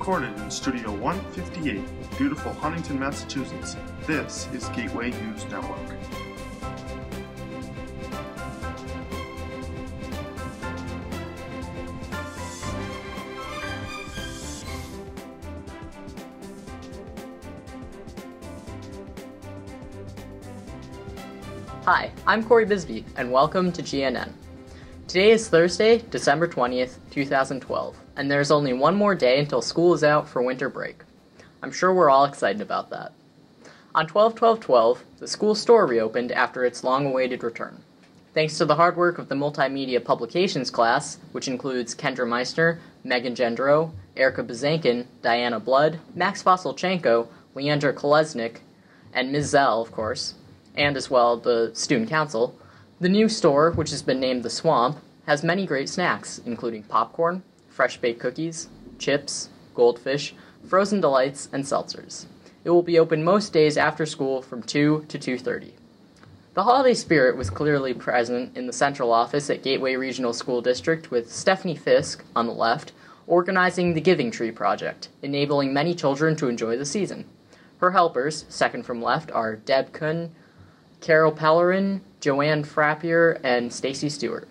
Recorded in Studio 158, beautiful Huntington, Massachusetts. This is Gateway News Network. Hi, I'm Corey Bisbee, and welcome to GNN. Today is Thursday, December 20th, 2012, and there's only one more day until school is out for winter break. I'm sure we're all excited about that. On 12/12/12, the school store reopened after its long-awaited return. Thanks to the hard work of the Multimedia Publications class, which includes Kendra Meissner, Megan Gendreau, Erica Bazankin, Diana Blood, Max Vasilchenko, Leandra Kolesnik, and Ms. Zell, of course, and as well the student council, the new store, which has been named The Swamp, has many great snacks, including popcorn, fresh-baked cookies, chips, goldfish, frozen delights, and seltzers. It will be open most days after school from 2 to 2:30. The holiday spirit was clearly present in the central office at Gateway Regional School District, with Stephanie Fisk, on the left, organizing the Giving Tree Project, enabling many children to enjoy the season. Her helpers, second from left, are Deb Kuhn, Carol Pellerin, Joanne Frappier, and Stacy Stewart.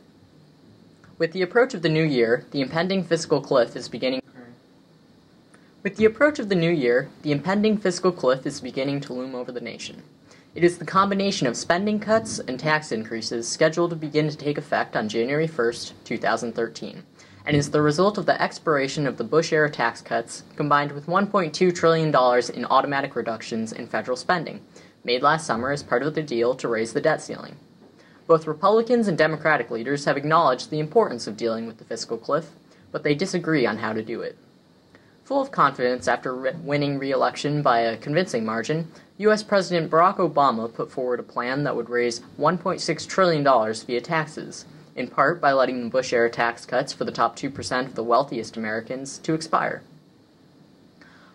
With the approach of the new year, the impending fiscal cliff is beginning to loom over the nation. It is the combination of spending cuts and tax increases scheduled to begin to take effect on January 1st, 2013, and is the result of the expiration of the Bush-era tax cuts combined with $1.2 trillion in automatic reductions in federal spending, made last summer as part of the deal to raise the debt ceiling. Both Republicans and Democratic leaders have acknowledged the importance of dealing with the fiscal cliff, but they disagree on how to do it. Full of confidence after winning re-election by a convincing margin, U.S. President Barack Obama put forward a plan that would raise $1.6 trillion via taxes, in part by letting the Bush-era tax cuts for the top 2% of the wealthiest Americans to expire.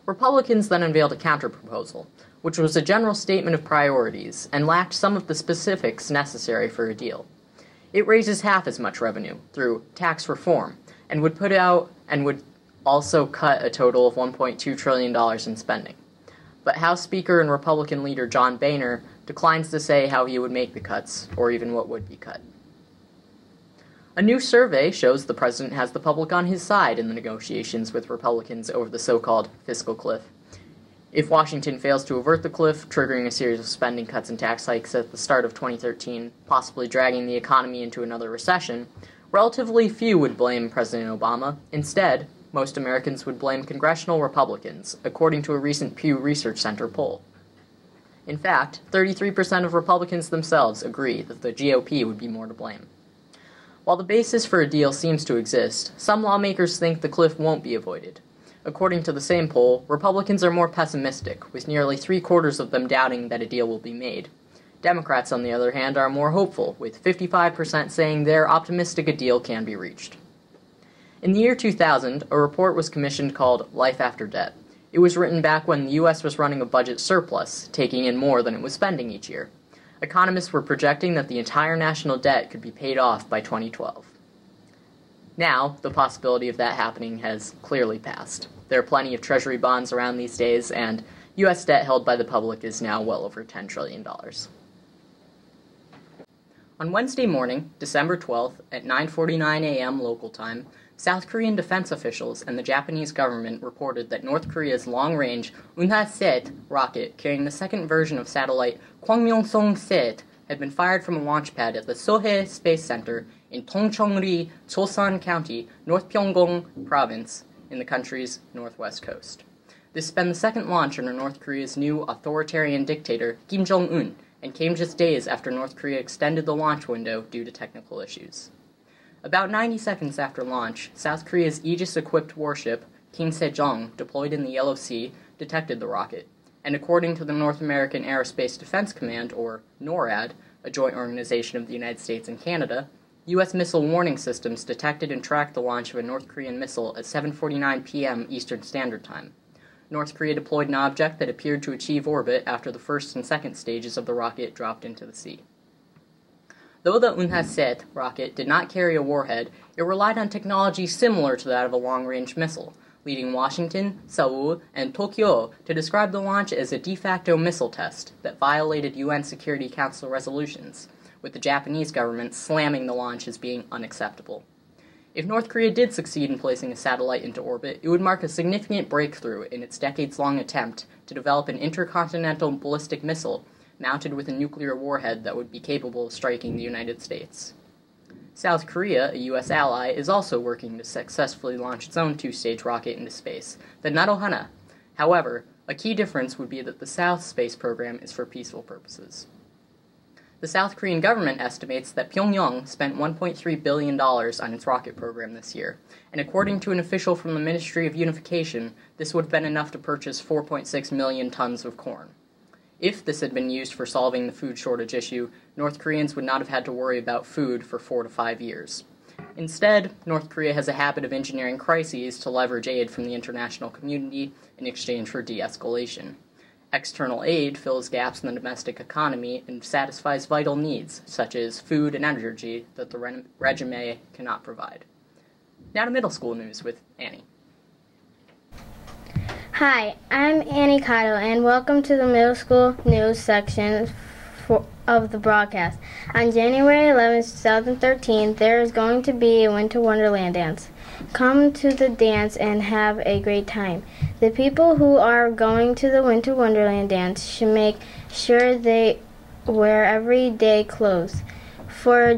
Republicans then unveiled a counterproposal, which was a general statement of priorities and lacked some of the specifics necessary for a deal. It raises half as much revenue through tax reform and would also cut a total of $1.2 trillion in spending. But House Speaker and Republican leader John Boehner declines to say how he would make the cuts, or even what would be cut. A new survey shows the president has the public on his side in the negotiations with Republicans over the so-called fiscal cliff. If Washington fails to avert the cliff, triggering a series of spending cuts and tax hikes at the start of 2013, possibly dragging the economy into another recession, relatively few would blame President Obama. Instead, most Americans would blame congressional Republicans, according to a recent Pew Research Center poll. In fact, 33% of Republicans themselves agree that the GOP would be more to blame. While the basis for a deal seems to exist, some lawmakers think the cliff won't be avoided. According to the same poll, Republicans are more pessimistic, with nearly three-quarters of them doubting that a deal will be made. Democrats, on the other hand, are more hopeful, with 55% saying they're optimistic a deal can be reached. In the year 2000, a report was commissioned called Life After Debt. It was written back when the U.S. was running a budget surplus, taking in more than it was spending each year. Economists were projecting that the entire national debt could be paid off by 2012. Now, the possibility of that happening has clearly passed. There are plenty of Treasury bonds around these days, and U.S. debt held by the public is now well over $10 trillion. On Wednesday morning, December 12th, at 9:49 a.m. local time, South Korean defense officials and the Japanese government reported that North Korea's long-range Unha-set rocket carrying the second version of satellite Kwangmyongsong-set had been fired from a launch pad at the Sohae Space Center in Tongcheongri, Chosan County, North Pyeonggong Province, in the country's northwest coast. This has been the second launch under North Korea's new authoritarian dictator, Kim Jong-un, and came just days after North Korea extended the launch window due to technical issues. About 90 seconds after launch, South Korea's Aegis-equipped warship, King Sejong, deployed in the Yellow Sea, detected the rocket, and according to the North American Aerospace Defense Command, or NORAD, a joint organization of the United States and Canada, U.S. missile warning systems detected and tracked the launch of a North Korean missile at 7:49 p.m. Eastern Standard Time. North Korea deployed an object that appeared to achieve orbit after the first and second stages of the rocket dropped into the sea. Though the Unha-set rocket did not carry a warhead, it relied on technology similar to that of a long-range missile, leading Washington, Seoul, and Tokyo to describe the launch as a de facto missile test that violated UN Security Council resolutions, with the Japanese government slamming the launch as being unacceptable. If North Korea did succeed in placing a satellite into orbit, it would mark a significant breakthrough in its decades-long attempt to develop an intercontinental ballistic missile mounted with a nuclear warhead that would be capable of striking the United States. South Korea, a U.S. ally, is also working to successfully launch its own two-stage rocket into space, the Narohana. However, a key difference would be that the South space program is for peaceful purposes. The South Korean government estimates that Pyongyang spent $1.3 billion on its rocket program this year, and according to an official from the Ministry of Unification, this would have been enough to purchase 4.6 million tons of corn. If this had been used for solving the food shortage issue, North Koreans would not have had to worry about food for 4 to 5 years. Instead, North Korea has a habit of engineering crises to leverage aid from the international community in exchange for de-escalation. External aid fills gaps in the domestic economy and satisfies vital needs, such as food and energy, that the regime cannot provide. Now to middle school news with Annie. Hi, I'm Annie Cotto, and welcome to the middle school news section of the broadcast. On January 11, 2013, there is going to be a Winter Wonderland dance. Come to the dance and have a great time. The people who are going to the Winter Wonderland dance should make sure they wear everyday clothes. For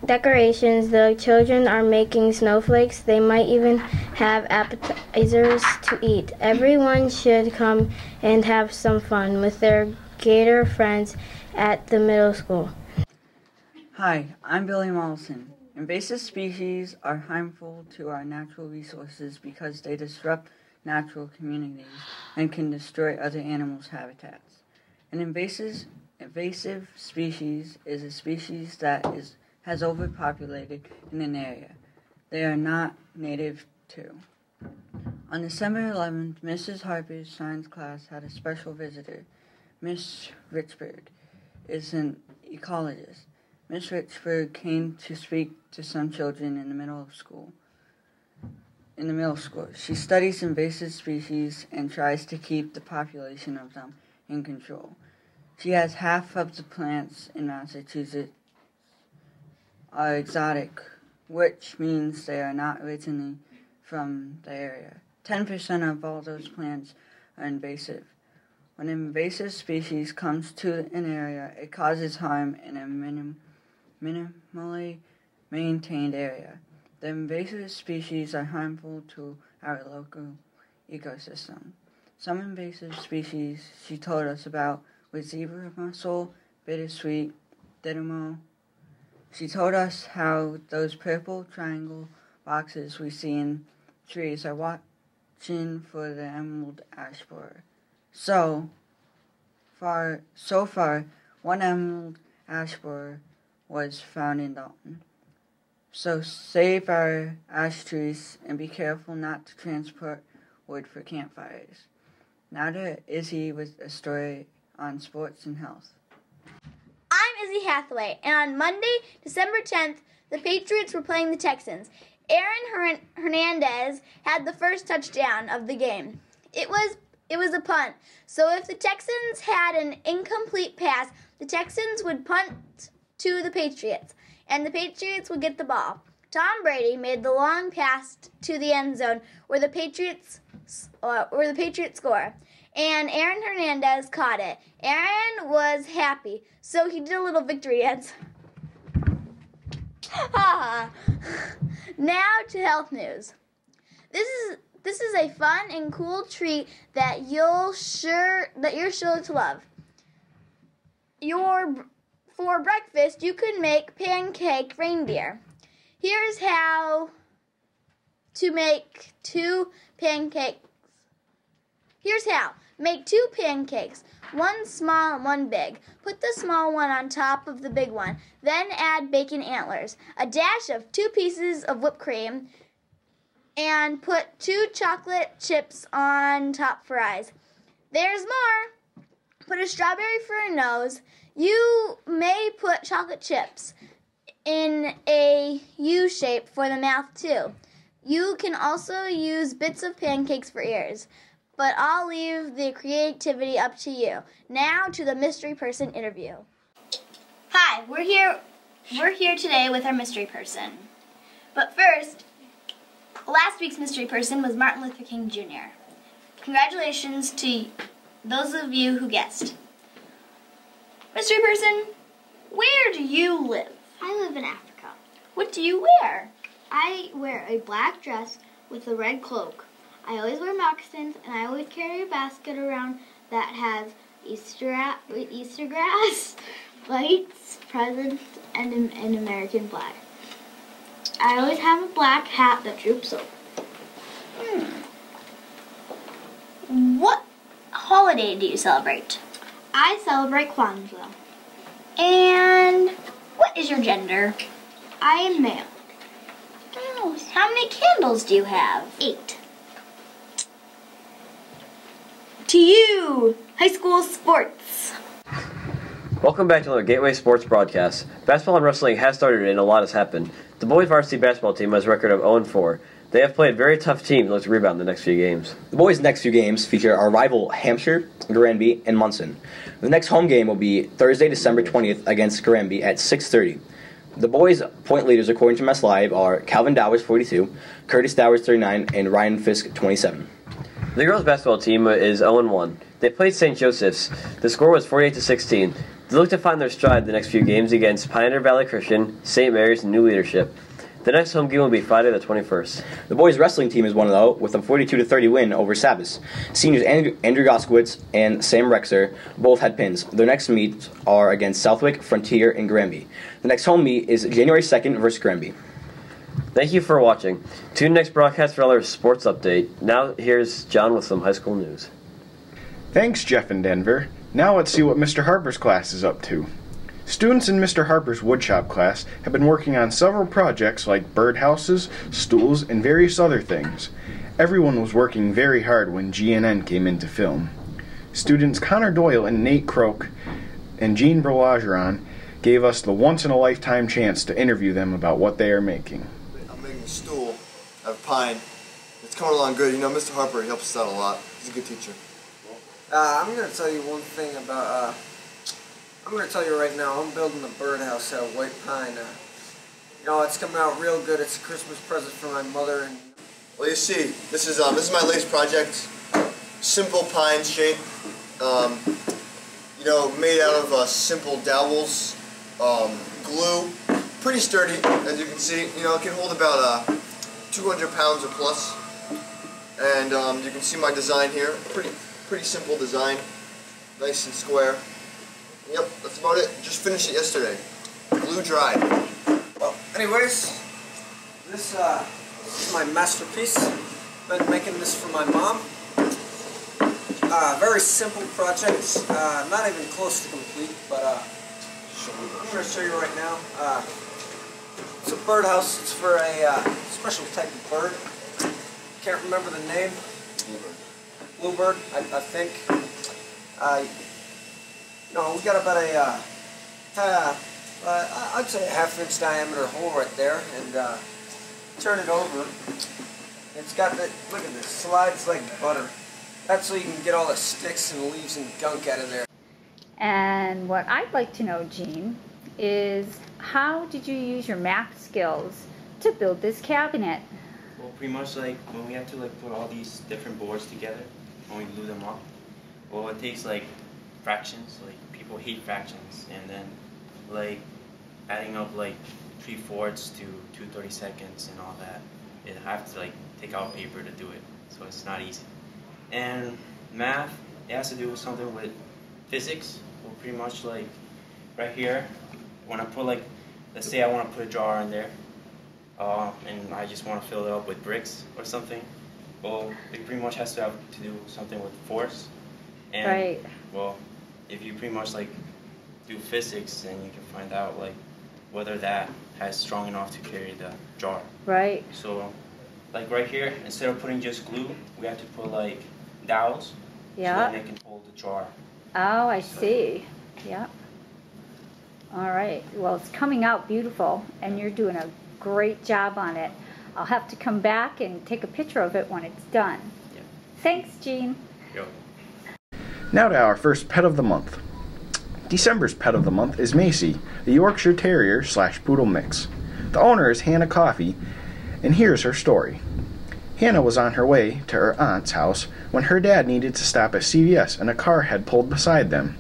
decorations, the children are making snowflakes. They might even have appetizers to eat. Everyone should come and have some fun with their gator friends at the middle school. Hi, I'm Billy Mollison. Invasive species are harmful to our natural resources because they disrupt natural communities and can destroy other animals' habitats. An invasive species is a species that has overpopulated in an area they are not native to. On December 11th, Mrs. Harper's science class had a special visitor. Miss Richburg is an ecologist. Miss Richburg came to speak to some children in the middle school. She studies invasive species and tries to keep the population of them in control. She has half of the plants in Massachusetts are exotic, which means they are not originally from the area. 10% of all those plants are invasive. When an invasive species comes to an area, it causes harm in a minimally maintained area. The invasive species are harmful to our local ecosystem. Some invasive species she told us about were zebra mussel, bittersweet, didymo. She told us how those purple triangle boxes we see in trees are watching for the emerald ash borer. So far, one emerald ash borer was found in Dalton. So save our ash trees and be careful not to transport wood for campfires. Now to Izzy with a story on sports and health. I'm Izzy Hathaway, and on Monday, December 10th, the Patriots were playing the Texans. Aaron Hernandez had the first touchdown of the game. It was a punt, so if the Texans had an incomplete pass, the Texans would punt to the Patriots, and the Patriots would get the ball. Tom Brady made the long pass to the end zone where the Patriots score, and Aaron Hernandez caught it. Aaron was happy, so he did a little victory dance. Now to health news. This is a fun and cool treat that you're sure to love. For breakfast, you could make pancake reindeer. Here's how to make 2 pancakes. Make 2 pancakes, one small and one big. Put the small one on top of the big one. Then add bacon antlers, a dash of 2 pieces of whipped cream, and put 2 chocolate chips on top for eyes. There's more. Put a strawberry for a nose. You may put chocolate chips in a U shape for the mouth too. You can also use bits of pancakes for ears, but I'll leave the creativity up to you. Now to the mystery person interview. Hi, we're here today with our mystery person. But first, last week's mystery person was Martin Luther King Jr. Congratulations to those of you who guessed. Mystery person, where do you live? I live in Africa. What do you wear? I wear a black dress with a red cloak. I always wear moccasins, and I always carry a basket around that has Easter grass, lights, presents, and an American flag. I always have a black hat that droops over. What holiday do you celebrate? I celebrate Kwanzaa. And what is your gender? I am male. Oh, how many candles do you have? 8. To you, high school sports. Welcome back to another Gateway Sports broadcast. Basketball and wrestling has started and a lot has happened. The boys varsity basketball team has a record of 0-4. They have played very tough teams and look to rebound the next few games. The boys' next few games feature our rival Hampshire, Granby, and Munson. The next home game will be Thursday, December 20th against Granby at 6:30. The boys' point leaders, according to Mess Live, are Calvin Dowers, 42, Curtis Dowers, 39, and Ryan Fisk, 27. The girls' basketball team is 0-1. They played St. Joseph's. The score was 48-16. They look to find their stride the next few games against Pioneer Valley Christian, St. Mary's, and New Leadership. The next home game will be Friday the 21st. The boys' wrestling team is 1-0 with a 42-30 win over Sabas. Seniors Andrew Goskowitz and Sam Rexer both had pins. Their next meets are against Southwick, Frontier, and Granby. The next home meet is January 2nd versus Granby. Thank you for watching. Tune next broadcast for another sports update. Now here's John with some high school news. Thanks, Jeff in Denver. Now let's see what Mr. Harper's class is up to. Students in Mr. Harper's woodshop class have been working on several projects like birdhouses, stools, and various other things. Everyone was working very hard when GNN came in to film. Students Connor Doyle and Nate Croak and Jean Berlageron gave us the once-in-a-lifetime chance to interview them about what they are making. I'm making a stool out of pine. It's coming along good. You know, Mr. Harper, he helps us out a lot. He's a good teacher. I'm going to tell you one thing about, I'm going to tell you right now, I'm building a birdhouse out of white pine. You know, it's coming out real good. It's a Christmas present for my mother. And well, you see, this is my latest project. Simple pine shape. You know, made out of simple dowels, glue. Pretty sturdy, as you can see. You know, it can hold about 200 pounds or plus. And you can see my design here. Pretty simple design. Nice and square. Yep, that's about it. Just finished it yesterday. Glue dry. well, anyways, this is my masterpiece. Been making this for my mom. Very simple project. Not even close to complete, but I'm going to show you right now. It's a birdhouse. It's for a special type of bird. Can't remember the name. Bluebird, I think. No, we got about I'd say a half-inch diameter hole right there, and turn it over. It's got the, look at this, slides like butter. That's so you can get all the sticks and leaves and gunk out of there. And what I'd like to know, Jean, is how did you use your math skills to build this cabinet? Well, pretty much like when we have to like put all these different boards together, when we glue them up, well, it takes like fractions, like people hate fractions, and then like adding up like 3/4 to 2/32 and all that, it have to like take out paper to do it, so it's not easy. And math, it has to do with something with physics. Well, pretty much like right here, when I put like, let's say I want to put a jar in there, and I just want to fill it up with bricks or something. Well, it pretty much has to have to do something with force. And, right. Well, if you pretty much like do physics, then you can find out like whether that has strong enough to carry the jar. Right. So, like right here, instead of putting just glue, we have to put like dowels. Yeah. So that they can hold the jar. Oh, I see. Yeah. All right. Well, it's coming out beautiful, and you're doing a great job on it. I'll have to come back and take a picture of it when it's done. Yeah. Thanks, Jean. Yo. Now to our first pet of the month. December's pet of the month is Macy, the Yorkshire Terrier / Poodle mix. The owner is Hannah Coffey, and here's her story. Hannah was on her way to her aunt's house when her dad needed to stop at CVS and a car had pulled beside them.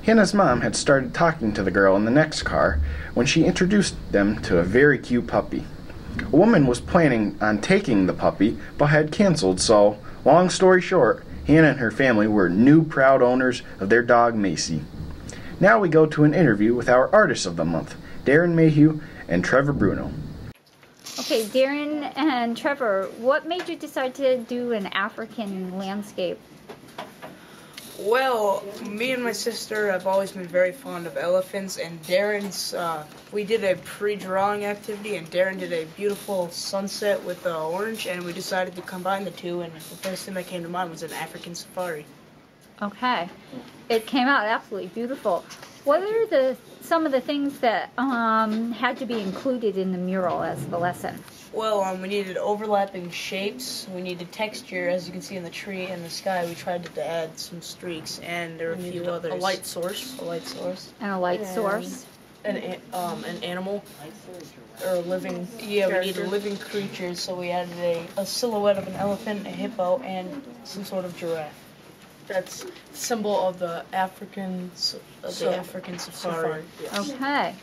Hannah's mom had started talking to the girl in the next car when she introduced them to a very cute puppy. A woman was planning on taking the puppy but had canceled, so, long story short, Hannah and her family were new proud owners of their dog Macy. Now we go to an interview with our artists of the month, Darren Mayhew and Trevor Bruno. Okay, Darren and Trevor, what made you decide to do an African landscape? Well, me and my sister have always been very fond of elephants, and Darren's, we did a pre-drawing activity, and Darren did a beautiful sunset with orange, and we decided to combine the two, and the first thing that came to mind was an African safari. Okay, it came out absolutely beautiful. What are some of the things that had to be included in the mural as the lesson? Well, we needed overlapping shapes, we needed texture, as you can see in the tree and the sky. We tried to add some streaks, and there were a few others. A light source. A light source. And a light source. An animal. Or a living. Yeah, we needed living creatures, so we added a silhouette of an elephant, a hippo, and some sort of giraffe. That's symbol of the African safari. Yes. Okay.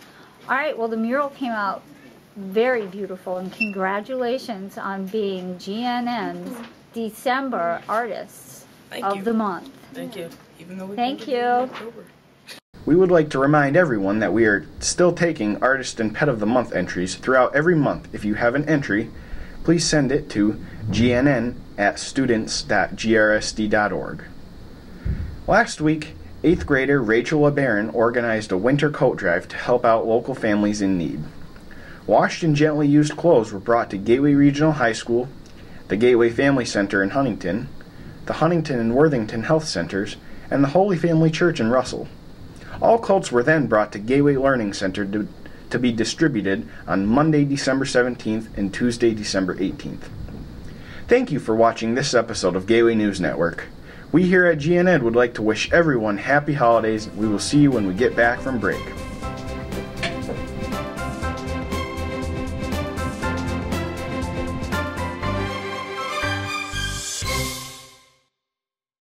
All right, well, the mural came out very beautiful, and congratulations on being GNN's December Artists of the Month. Thank you. Even though Thank you. October. We would like to remind everyone that we are still taking Artist and Pet of the Month entries throughout every month. If you have an entry, please send it to gnn@students.grsd.org. Last week, 8th grader Rachel LeBaron organized a winter coat drive to help out local families in need. Washed and gently used clothes were brought to Gateway Regional High School, the Gateway Family Center in Huntington, the Huntington and Worthington Health Centers, and the Holy Family Church in Russell. All coats were then brought to Gateway Learning Center to be distributed on Monday, December 17th and Tuesday, December 18th. Thank you for watching this episode of Gateway News Network. We here at GNN would like to wish everyone happy holidays. We will see you when we get back from break.